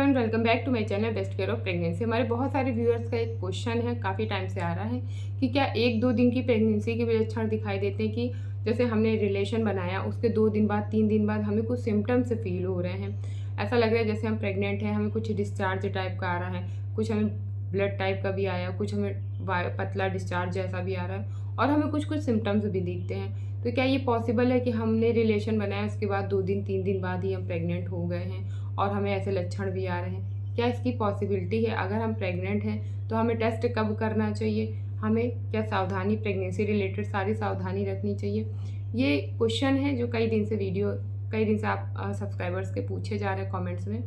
Everyone, welcome back to my channel best care of pregnancy. हमारे बहुत सारे viewers का एक क्वेश्चन है, काफ़ी टाइम से आ रहा है कि क्या 1-2 दिन की प्रेगनेंसी के भी लक्षण दिखाई देते हैं कि जैसे हमने रिलेशन बनाया उसके 2 दिन बाद 3 दिन बाद हमें कुछ सिम्टम्स फील हो रहे हैं। ऐसा लग रहा है जैसे हम प्रेग्नेंट हैं, हमें कुछ डिस्चार्ज टाइप का आ रहा है, कुछ हमें ब्लड टाइप का भी आया, कुछ हमें पतला डिस्चार्ज जैसा भी आ रहा है और हमें कुछ कुछ सिम्टम्स भी दिखते हैं। तो क्या ये पॉसिबल है कि हमने रिलेशन बनाया उसके बाद 2 दिन 3 दिन बाद ही हम प्रेग्नेंट हो गए हैं और हमें ऐसे लक्षण भी आ रहे हैं? क्या इसकी पॉसिबिलिटी है? अगर हम प्रेग्नेंट हैं तो हमें टेस्ट कब करना चाहिए? हमें क्या सावधानी, प्रेगनेंसी रिलेटेड सारी सावधानी रखनी चाहिए? ये क्वेश्चन है जो कई दिन से आप सब्सक्राइबर्स के पूछे जा रहे हैं कमेंट्स में।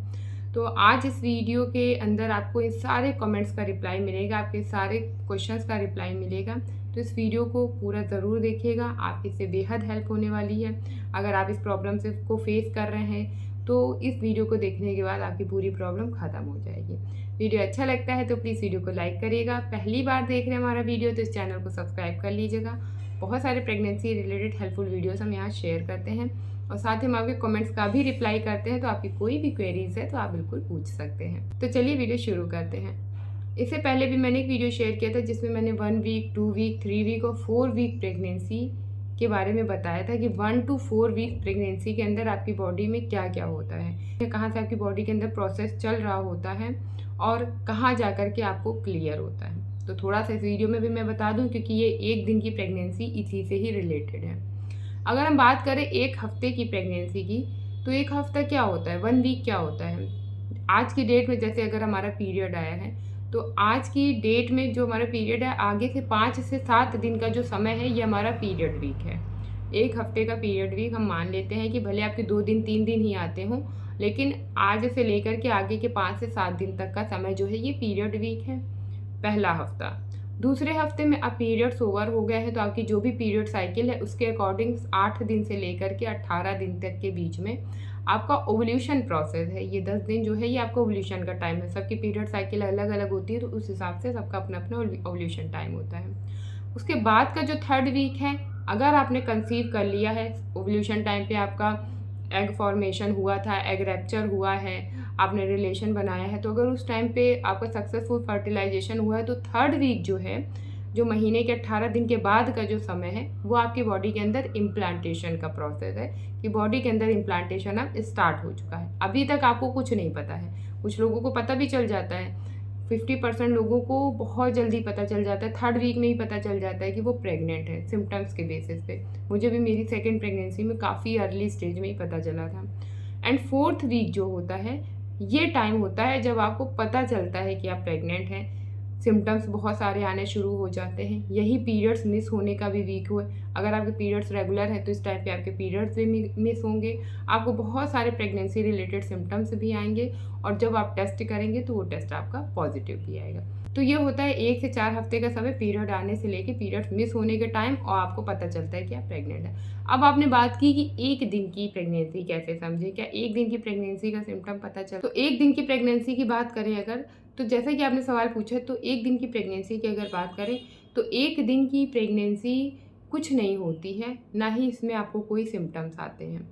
तो आज इस वीडियो के अंदर आपको इन सारे कमेंट्स का रिप्लाई मिलेगा, आपके सारे क्वेश्चंस का रिप्लाई मिलेगा। तो इस वीडियो को पूरा ज़रूर देखिएगा, आपकी इससे बेहद हेल्प होने वाली है। अगर आप इस प्रॉब्लम से को फेस कर रहे हैं तो इस वीडियो को देखने के बाद आपकी पूरी प्रॉब्लम ख़त्म हो जाएगी। वीडियो अच्छा लगता है तो प्लीज़ वीडियो को लाइक करिएगा। पहली बार देख रहे हैं हमारा वीडियो तो इस चैनल को सब्सक्राइब कर लीजिएगा। बहुत सारे प्रेगनेंसी रिलेटेड हेल्पफुल वीडियोस हम यहाँ शेयर करते हैं और साथ ही हम आपके कमेंट्स का भी रिप्लाई करते हैं। तो आपकी कोई भी क्वेरीज है तो आप बिल्कुल पूछ सकते हैं। तो चलिए वीडियो शुरू करते हैं। इससे पहले भी मैंने एक वीडियो शेयर किया था जिसमें मैंने 1 वीक, 2 वीक, 3 वीक और 4 वीक प्रेगनेंसी के बारे में बताया था कि 1 to 4 वीक प्रेगनेंसी के अंदर आपकी बॉडी में क्या क्या होता है, कहाँ से आपकी बॉडी के अंदर प्रोसेस चल रहा होता है और कहाँ जा कर के आपको क्लियर होता है। तो थोड़ा सा इस वीडियो में भी मैं बता दूं क्योंकि ये 1 दिन की प्रेगनेंसी इसी से ही रिलेटेड है। अगर हम बात करें 1 हफ्ते की प्रेगनेंसी की, तो 1 हफ्ता क्या होता है, 1 वीक क्या होता है। आज की डेट में जैसे अगर हमारा पीरियड आया है तो आज की डेट में जो हमारा पीरियड है आगे से 5 से 7 दिन का जो समय है ये हमारा पीरियड वीक है। 1 हफ्ते का पीरियड वीक हम मान लेते हैं कि भले आपके 2 दिन 3 दिन ही आते हों, लेकिन आज से लेकर के आगे के 5 से 7 दिन तक का समय जो है ये पीरियड वीक है, पहला हफ्ता। दूसरे हफ्ते में अब पीरियड्स ओवर हो गए हैं तो आपकी जो भी पीरियड साइकिल है उसके अकॉर्डिंग 8 दिन से लेकर के 18 दिन तक के बीच में आपका ओवल्यूशन प्रोसेस है। ये 10 दिन जो है ये आपका ओवल्यूशन का टाइम है। सबकी पीरियड साइकिल अलग अलग होती है तो उस हिसाब से सबका अपना अपना ओवल्यूशन टाइम होता है। उसके बाद का जो 3rd वीक है, अगर आपने कंसीव कर लिया है, ओवल्यूशन टाइम पे आपका एग फॉर्मेशन हुआ था, एग रैप्चर हुआ है, आपने रिलेशन बनाया है, तो अगर उस टाइम पे आपका सक्सेसफुल फर्टिलाइजेशन हुआ है तो 3rd वीक जो है, जो महीने के 18 दिन के बाद का जो समय है वो आपकी बॉडी के अंदर इम्प्लांटेशन का प्रोसेस है कि बॉडी के अंदर इम्प्लांटेशन अब स्टार्ट हो चुका है। अभी तक आपको कुछ नहीं पता है, कुछ लोगों को पता भी चल जाता है, 50% लोगों को बहुत जल्दी पता चल जाता है, 3rd वीक में ही पता चल जाता है कि वो प्रेग्नेंट है सिम्टम्स के बेसिस पे। मुझे भी मेरी 2nd प्रेगनेंसी में काफ़ी अर्ली स्टेज में ही पता चला था। एंड 4th वीक जो होता है ये टाइम होता है जब आपको पता चलता है कि आप प्रेग्नेंट हैं, सिम्टम्स बहुत सारे आने शुरू हो जाते हैं। यही पीरियड्स मिस होने का भी वीक हुआ। अगर आपके पीरियड्स रेगुलर हैं तो इस टाइप के आपके पीरियड्स भी मिस होंगे, आपको बहुत सारे प्रेगनेंसी रिलेटेड सिम्टम्स भी आएंगे और जब आप टेस्ट करेंगे तो वो टेस्ट आपका पॉजिटिव भी आएगा। तो ये होता है 1 से 4 हफ्ते का समय पीरियड आने से लेके पीरियड्स मिस होने के टाइम और आपको पता चलता है कि आप प्रेग्नेंट हैं। अब आपने बात की कि 1 दिन की प्रेगनेंसी कैसे समझे, क्या 1 दिन की प्रेगनेंसी का सिम्टम पता चल। तो 1 दिन की प्रेगनेंसी की बात करें अगर, तो जैसा कि आपने सवाल पूछा, तो 1 दिन की प्रेगनेंसी की अगर बात करें तो 1 दिन की प्रेगनेंसी कुछ नहीं होती है, ना ही इसमें आपको कोई सिम्टम्स आते हैं।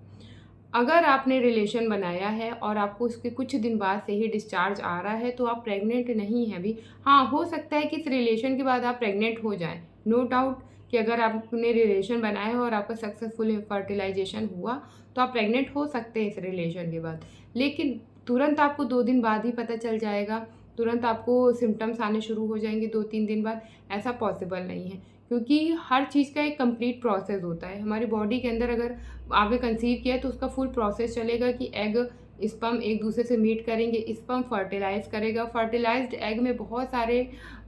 अगर आपने रिलेशन बनाया है और आपको उसके कुछ दिन बाद से ही डिस्चार्ज आ रहा है तो आप प्रेग्नेंट नहीं हैं अभी। हाँ, हो सकता है कि इस रिलेशन के बाद आप प्रेग्नेंट हो जाएं, नो डाउट कि अगर आपने रिलेशन बनाया है और आपका सक्सेसफुल फर्टिलाइजेशन हुआ तो आप प्रेग्नेंट हो सकते हैं इस रिलेशन के बाद, लेकिन तुरंत आपको 2 दिन बाद ही पता चल जाएगा, तुरंत आपको सिम्टम्स आने शुरू हो जाएंगे 2-3 दिन बाद, ऐसा पॉसिबल नहीं है। क्योंकि हर चीज़ का एक कंप्लीट प्रोसेस होता है हमारी बॉडी के अंदर। अगर आपने कंसीव किया है तो उसका फुल प्रोसेस चलेगा कि एग स्पर्म एक दूसरे से मीट करेंगे, स्पर्म फर्टिलाइज करेगा, फर्टिलाइज्ड एग में बहुत सारे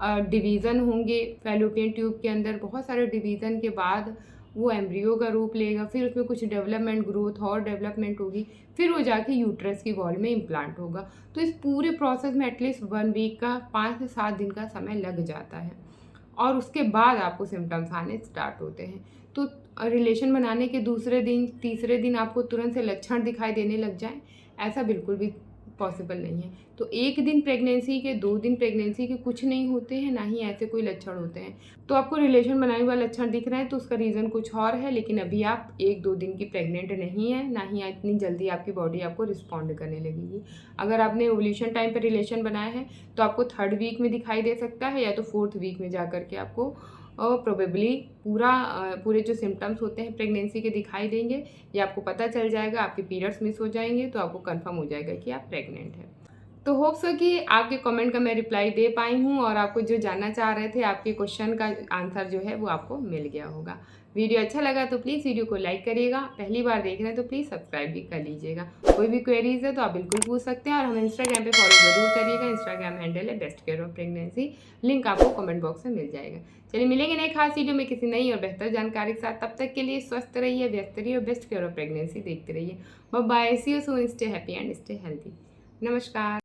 डिवीज़न होंगे, फैलोपियन ट्यूब के अंदर बहुत सारे डिवीज़न के बाद वो एम्ब्रियो का रूप लेगा, फिर उसमें कुछ डेवलपमेंट, ग्रोथ और डेवलपमेंट होगी, फिर वो जाके यूट्रस की वॉल में इम्प्लांट होगा। तो इस पूरे प्रोसेस में एटलीस्ट 1 वीक का 5 से 7 दिन का समय लग जाता है और उसके बाद आपको सिम्टम्स आने स्टार्ट होते हैं। तो रिलेशन बनाने के दूसरे दिन, तीसरे दिन आपको तुरंत से लक्षण दिखाई देने लग जाएं, ऐसा बिल्कुल भी पॉसिबल नहीं है। तो 1 दिन प्रेगनेंसी के, 2 दिन प्रेगनेंसी के कुछ नहीं होते हैं, ना ही ऐसे कोई लक्षण होते हैं। तो आपको रिलेशन बनाने वाला लक्षण दिख रहा है तो उसका रीज़न कुछ और है, लेकिन अभी आप 1-2 दिन की प्रेग्नेंट नहीं है, ना ही इतनी जल्दी आपकी बॉडी आपको रिस्पॉन्ड करने लगेगी। अगर आपने ओव्यूलेशन टाइम पर रिलेशन बनाया है तो आपको 3rd वीक में दिखाई दे सकता है, या तो 4th वीक में जा कर के आपको प्रोबेबली पूरे जो सिम्टम्स होते हैं प्रेगनेंसी के दिखाई देंगे, या आपको पता चल जाएगा, आपके पीरियड्स मिस हो जाएंगे तो आपको कंफर्म हो जाएगा कि आप प्रेग्नेंट हैं। तो होप्स हो कि आपके कमेंट का मैं रिप्लाई दे पाई हूँ, और आपको जो जानना चाह रहे थे आपके क्वेश्चन का आंसर जो है वो आपको मिल गया होगा। वीडियो अच्छा लगा तो प्लीज़ वीडियो को लाइक करिएगा, पहली बार देख रहे हैं तो प्लीज़ सब्सक्राइब भी कर लीजिएगा। कोई भी क्वेरीज है तो आप बिल्कुल पूछ सकते हैं, और हमें इंस्टाग्राम पे फॉलो ज़रूर करिएगा। इंस्टाग्राम हैंडल है best care of pregnancy, link आपको कमेंट बॉक्स में मिल जाएगा। चलिए मिलेंगे नए खास वीडियो में किसी नई और बेहतर जानकारी के साथ। तब तक के लिए स्वस्थ रहिए, व्यस्त रहिए और बेस्ट केयर ऑफ प्रेगनेंसी देखते रहिए। Bye bye, see you soon, stay happy and stay healthy. नमस्कार।